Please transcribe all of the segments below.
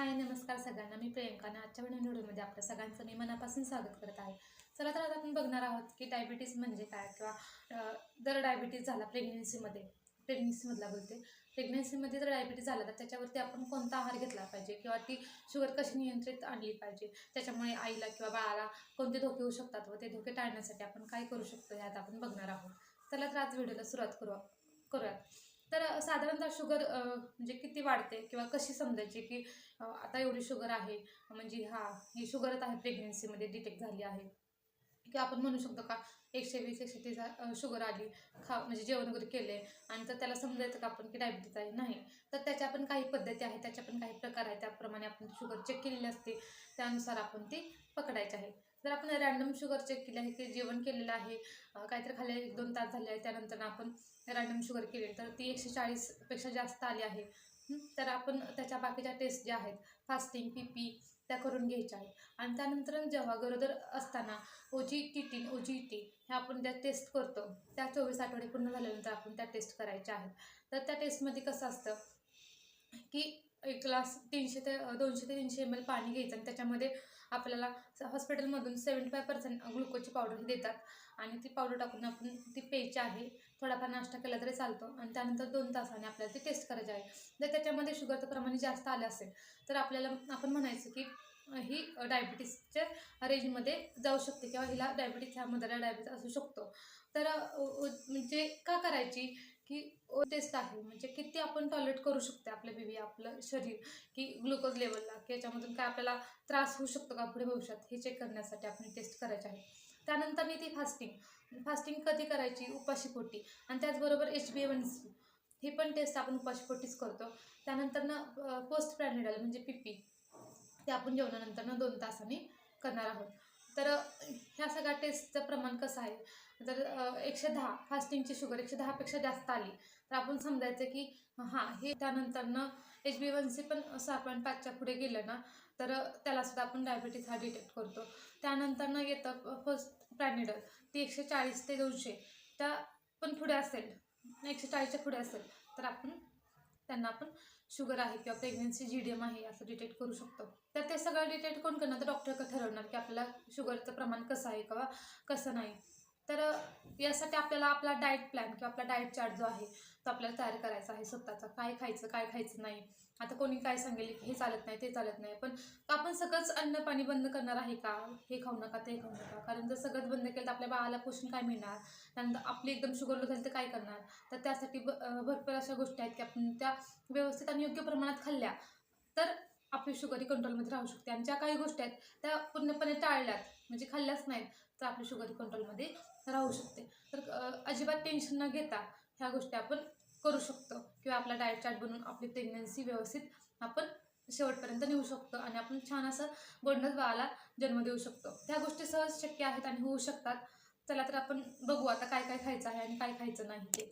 हाय नमस्कार सगळ्यांना. मी प्रियंका आणि आजच्या व्हिडिओमध्ये आपल्या सगळ्यांचं मी मनापासून स्वागत करत आहे. चला तर आता आपण बघणार आहोत की डायबिटीज म्हणजे काय किंवा जर डायबिटीज झाला प्रेग्नेन्सीमधला बोलते. प्रेग्नेन्सीमध्ये जर डायबिटीज झाला तर त्याच्यावरती आपण कोणता आहार घेतला पाहिजे किंवा ती शुगर कशी नियंत्रित आणली पाहिजे, त्याच्यामुळे आईला किंवा बाळाला कोणते धोके होऊ शकतात व ते धोके टाळण्यासाठी आपण काय करू शकतो यात आपण बघणार आहोत. चला तर आज व्हिडिओला सुरुवात करूयात. तर साधारणतः शुगर म्हणजे किती वाढते किंवा कशी समजायची की आता एवढी शुगर आहे, म्हणजे ही शुगरच आहे प्रेग्नेन्सीमध्ये डिटेक्ट झाली आहे, किंवा आपण म्हणू शकतो का 120 130 शुगर आली, म्हणजे जेवण वगैरे केले आणि तर त्याला समजायचं का आपण की डायबिटीज आहे. नाही, तर त्याच्या पण काही पद्धती आहेत, त्याच्या पण काही प्रकार आहेत, त्याप्रमाणे आपण शुगर चेक केलेली असते, त्यानुसार आपण ती पकडायची आहे. जर आपण रॅन्डम शुगर चेक केली आहे की जेवण केलेलं आहे, काहीतरी खाल्ले 1-2 तास झाले आहे, त्यानंतर आपण रॅन्डम शुगर केली तर ती 140पेक्षा जास्त आली आहे, तर आपण त्याच्या बाकीच्या टेस्ट ज्या आहेत, फास्टिंग पी त्या करून घ्यायच्या आहेत. आणि त्यानंतर जेव्हा गरोदर असताना OGTT ह्या आपण ज्या टेस्ट करतो त्या 24 आठवडे पूर्ण झाल्यानंतर आपण त्या टेस्ट करायच्या आहेत. तर त्या टेस्टमध्ये कसं असतं की एक ग्लास 200 ते 300 ml पाणी घ्यायचं आणि त्याच्यामध्ये आपल्याला हॉस्पिटलमधून 75% ग्लुकोजची पावडर ही देतात आणि ती पावडर टाकून आपण ती प्यायची आहे. थोडाफार नाश्ता केला तरी चालतो आणि त्यानंतर 2 तासाने आपल्याला ती टेस्ट करायची आहे. जर त्याच्यामध्ये शुगरचं प्रमाण जास्त आलं असेल तर आपण म्हणायचं की ही डायबिटीसच्या रेंजमध्ये जाऊ शकते किंवा हिला डायबिटीस ह्यामध्ये डायबिटीस असू शकतो. तर म्हणजे का करायची की टेस्ट आहे, म्हणजे किती आपण टॉलरेट करू शकते आपलं बेबी, आपलं शरीर, की ग्लुकोज लेवलला, की याच्यामधून काय आपल्याला त्रास होऊ शकतो का पुढे भविष्यात, हे चेक करण्यासाठी आपण टेस्ट करायची आहे. त्यानंतर मी ती फास्टिंग कधी करायची, उपाशीपोटी, आणि त्याचबरोबर HbA1c ही पण टेस्ट आपण उपाशीपोटीच करतो. त्यानंतर पोस्ट प्रॅनिडल म्हणजे PP ते आपण जेवणानंतर 2 तासांनी करणार आहोत. तर ह्या सगळ्या टेस्टचं प्रमाण कसं आहे, जर 110 फास्टिंगची शुगर 110पेक्षा जास्त आली तर आपण समजायचं की हे त्यानंतरनं HbA1c पण 6.5च्या पुढे गेलं ना तर त्यालासुद्धा आपण डायबिटीस हा डिटेक्ट करतो. त्यानंतरनं येतं फर्स्ट प्रॅनिडल, ती 140 ते 200 त्या पण पुढे असेल, 140च्या पुढे असेल तर त्यांना आपण शुगर आहे किंवा प्रेग्नन्सी GDM आहे असं डिटेक्ट करू शकतो. तर ते सगळं डिटेक्ट कोण करणार, तर डॉक्टर ठरवणार की आपल्याला शुगरचं प्रमाण कसं आहे किंवा कसं नाही. तर यासाठी आपल्याला आपला डाएट प्लॅन किंवा आपला डाएट चार्ट जो आहे तो आपल्याला तयार करायचा आहे स्वतःचा. काय खायचं नाही. आता कोणी काय सांगेल की हे चालत नाही, ते चालत नाही, पण आपण सगळंच अन्न पाणी बंद करणार आहे का, हे खाऊ नका ते खाऊ नका, कारण जर सगळंच बंद केलं तर आपल्या बाळाला पोषण काय मिळणार, त्यानंतर आपली एकदम शुगर लो झाली तर काय करणार. तर त्यासाठी भरपूर अशा गोष्टी आहेत की आपण त्या व्यवस्थित आणि योग्य प्रमाणात खाल्ल्या तर आपली शुगर ही कंट्रोलमध्ये राहू शकते. आणि ज्या काही गोष्टी आहेत त्या पूर्णपणे टाळल्यात, म्हणजे खाल्ल्याच नाहीत, तर आपली शुगर ही कंट्रोलमध्ये राहू शकते. तर अजिबात टेन्शन न घेता ह्या गोष्टी आपण करू शकतो किंवा आपला डाएट चार्ट बनवून आपली प्रेग्नन्सी व्यवस्थित आपण शेवटपर्यंत नेऊ शकतो आणि आपण छान असं गोंडस बाळाला जन्म देऊ शकतो. ह्या गोष्टी सहज शक्य आहेत आणि होऊ शकतात. चला तर आपण बघू आता काय काय खायचं आहे आणि काय खायचं नाही ते.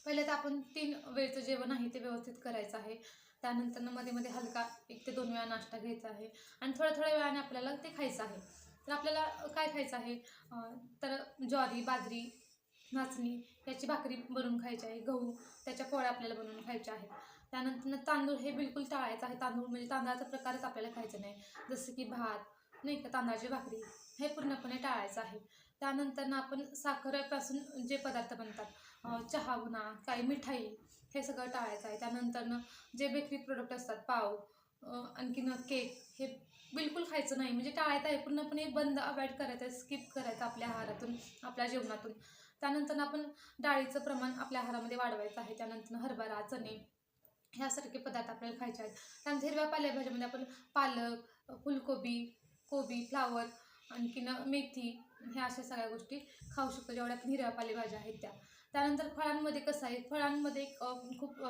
पहिले तर आपण 3 वेळचं जेवण आहे ते व्यवस्थित करायचं आहे. त्यानंतर मध्ये मध्ये हलका 1 ते 2 वेळा नाश्ता घ्यायचा आहे आणि थोड्या वेळाने आपल्याला ते खायचं आहे. तर आपल्याला काय खायचं आहे, तर ज्वारी, बाजरी, नाचणी याची भाकरी बनवून खायची आहे. गहू त्याच्या पोळ्या आपल्याला बनवून खायच्या आहेत. त्यानंतर तांदूळ हे बिलकुल टाळायचं आहे. तांदूळ म्हणजे तांदळाचा प्रकारच आपल्याला खायचं नाही, जसं की भात नाही का, तांदळाची भाकरी हे पूर्णपणे टाळायचं आहे. त्यानंतर आपण साखरेपासून जे पदार्थ बनतात, चहा म्हणा, काही मिठाई, हे सगळं टाळायचं आहे. त्यानंतर जे बेकरी प्रोडक्ट असतात, पाव, आणखीन केक, हे बिलकुल खायचं नाही, म्हणजे टाळायचं आहे, पूर्णपणे बंद, अवॉइड करायचं आहे, स्किप करायचं आपल्या आहारातून, आपल्या जेवणातून. त्यानंतर आपण डाळीचं प्रमाण आपल्या आहारामध्ये वाढवायचं आहे. त्यानंतर हरभरा, चणे ह्यासारखे पदार्थ आपल्याला खायचे आहेत. त्यानंतर हिरव्या पालेभाज्यामध्ये आपण पालक, फुलकोबी, कोबी, फ्लावर, आणखीन मेथी, ह्या अशा सगळ्या गोष्टी खाऊ शकतो, जेवढ्या आपण हिरव्या पालेभाज्या आहेत त्या. त्यानंतर फळांमध्ये कसं आहे, फळांमध्ये खूप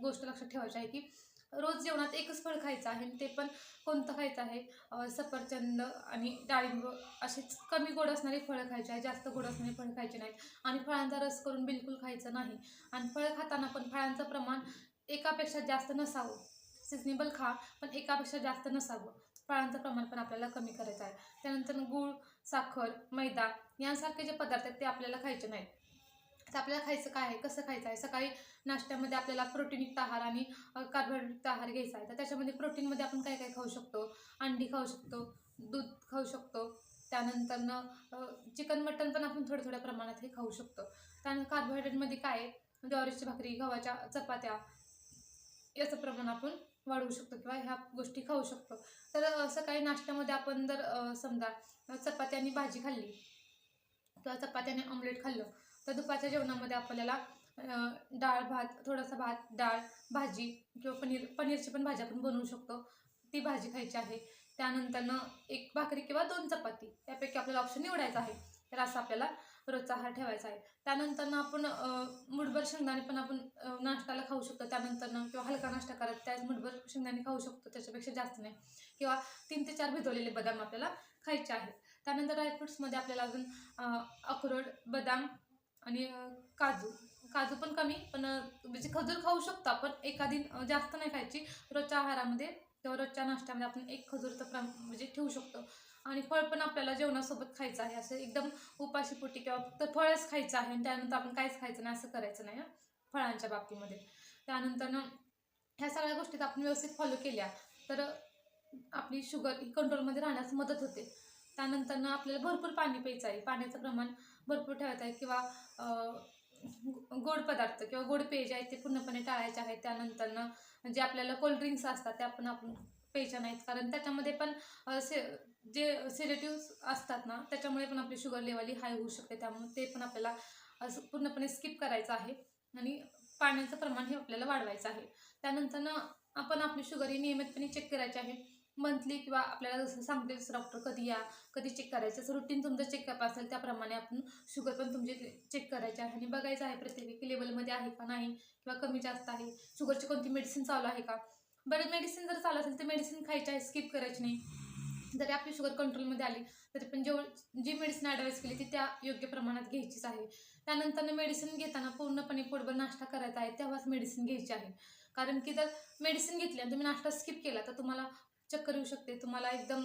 गोष्ट लक्षात ठेवायची आहे की रोज जेवणात एकच फळ खायचं आहे आणि ते पण कोणतं खायचं आहे, सफरचंद आणि डाळिंब अशीच कमी गोड असणारी फळं खायची आहे, जास्त गोड असणारी फळं खायची नाहीत. आणि फळांचा रस करून बिलकुल खायचं नाही. आणि फळं खाताना पण फळांचं प्रमाण एकापेक्षा जास्त नसावं. सिजनेबल खा, पण एकापेक्षा जास्त नसावं. फळांचं प्रमाण पण आपल्याला कमी करायचं आहे. त्यानंतर गूळ, साखर, मैदा यांसारखे जे पदार्थ आहेत ते आपल्याला खायचे नाहीत. तर आपल्याला खायचं काय आहे, कसं खायचं आहे. सकाळी नाश्त्यामध्ये आपल्याला प्रोटीनयुक्त आहार आणि कार्बोहायड्रेटयुक्त आहार घ्यायचा आहे. तर त्याच्यामध्ये प्रोटीनमध्ये आपण काय काय खाऊ शकतो, अंडी खाऊ शकतो, दूध खाऊ शकतो. त्यानंतरनं चिकन मटन पण आपण थोड्या थोड्या प्रमाणात हे खाऊ शकतो. त्यानंतर कार्बोहायड्रेटमध्ये काय आहे, ज्वारीची भाकरी, गव्हाच्या चपात्या याचं प्रमाण आपण वाढवू शकतो किंवा ह्या गोष्टी खाऊ शकतो. तर सकाळी नाश्त्यामध्ये आपण जर समजा चपाती आणि भाजी खाल्ली किंवा चपात्याने ऑमलेट खाल्लं, तर दुपारच्या जेवणामध्ये आपल्याला डाळ भात, थोडासा भात, डाळ, भाजी किंवा पनीरची पण भाजी आपण बनवू शकतो. ती भाजी खायची आहे. त्यानंतरनं एक भाकरी किंवा 2 चपाती यापैकी आपल्याला ऑप्शन निवडायचा आहे. तर असं आपल्याला रोजचा आहार ठेवायचा आहे. त्यानंतरनं आपण मूठभर शेंगदाणे पण आपण नाश्त्याला खाऊ शकतो. त्यानंतरनं किंवा हलका नाश्ता करत त्याच मूठभर शेंगदाणे खाऊ शकतो, त्याच्यापेक्षा जास्त नाही. किंवा 3 ते 4 भिजवलेले बदाम आपल्याला खायचे आहेत. त्यानंतर ड्रायफ्रुट्समध्ये आपल्याला अजून अक्रोड, बदाम आणि काजू. काजू पण कमी, पण म्हणजे खजूर खाऊ शकतो आपण. एखादी जास्त नाही खायची. रोजच्या आहारामध्ये किंवा रोजच्या नाश्त्यामध्ये आपण एक खजूर तर म्हणजे ठेवू शकतो. आणि फळ पण आपल्याला जेवणासोबत खायचं आहे. असं एकदम उपाशीपोटी किंवा फक्त फळच खायचं आहे आणि त्यानंतर आपण काहीच खायचं नाही असं करायचं नाही फळांच्या बाबतीमध्ये. त्यानंतरनं ह्या सगळ्या गोष्टी आपण व्यवस्थित फॉलो केल्या तर आपली शुगर ही कंट्रोलमध्ये राहण्यास मदत होते. त्यानंतरनं आपल्याला भरपूर पाणी प्यायचं आहे. पाण्याचं प्रमाण भरपूर ठेवायचं आहे किंवा गोड पदार्थ किंवा गोड पेय जे आहेत ते पूर्णपणे टाळायचे आहेत. त्यानंतरनं जे आपल्याला कोल्ड्रिंक्स असतात त्या पण आपण प्यायच्या नाहीत, कारण त्याच्यामध्ये पण जे सेडेटिव्स असतात ना, त्याच्यामुळे पण आपली शुगर लेवल ही हाय होऊ शकते. त्यामुळे ते पण आपल्याला असं पूर्णपणे स्किप करायचं आहे आणि पाण्याचं प्रमाण हे आपल्याला वाढवायचं आहे. त्यानंतरनं आपण आपली शुगर ही नियमितपणे चेक करायची आहे. मंथली किंवा आपल्याला जसं सांगते तसं डॉक्टर कधी या, कधी चेक करायचं, असं रुटीन तुमचं चेकअप असेल त्याप्रमाणे आपण शुगर पण तुमची चेक करायची आहे आणि बघायचं आहे प्रत्येक लेवलमध्ये आहे का नाही किंवा कमी जास्त आहे. शुगरची कोणती मेडिसिन चालू आहे का. बरं, मेडिसिन जर चालू असेल तर मेडिसिन खायची आहे, स्किप करायची नाही. जरी आपली शुगर कंट्रोलमध्ये आली तरी पण जी मेडिसिन ॲडवाईस केली ती त्या योग्य प्रमाणात घ्यायचीच आहे. त्यानंतर मेडिसिन घेताना पूर्णपणे पोटभर नाश्ता करायचा आहे, तेव्हाच मेडिसिन घ्यायची आहे. कारण की जर मेडिसिन घेतली आणि तुम्ही नाश्ता स्किप केला तर तुम्हाला चक्कर येऊ शकते, तुम्हाला एकदम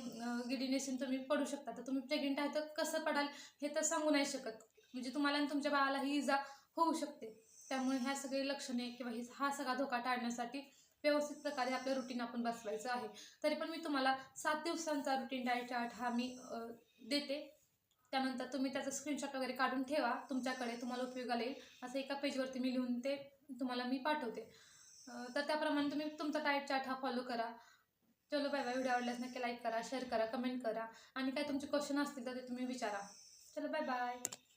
गिडीनेस येऊन तुम्ही पडू शकता. तर तुम्ही प्रेग्नेंट आहे तर कसं पडाल हे तर सांगू नाही शकत. म्हणजे तुम्हाला आणि तुमच्या बाळाला ही इजा होऊ शकते. त्यामुळे ह्या सगळे लक्षणे किंवा हा सगळा धोका टाळण्यासाठी व्यवस्थित प्रकारे आपलं रुटीन आपण बसवायचं आहे. तरी पण मी तुम्हाला 7 दिवसांचा रुटीन डाएट चार्ट हा मी देते. त्यानंतर तुम्ही त्याचा स्क्रीनशॉट वगैरे काढून ठेवा तुमच्याकडे, तुम्हाला उपयोगाला येईल असं एका पेजवरती मी लिहून ते तुम्हाला मी पाठवते. तर त्याप्रमाणे तुम्ही तुमचा डाएट चार्ट हा फॉलो करा. चलो बाय बाय. व्हिडिओ आवडल्यास नक्की लाईक करा, शेअर करा, कमेंट करा आणि काय तुमचे क्वेश्चन असतील तर ते तुम्ही विचारा. चलो बाय बाय.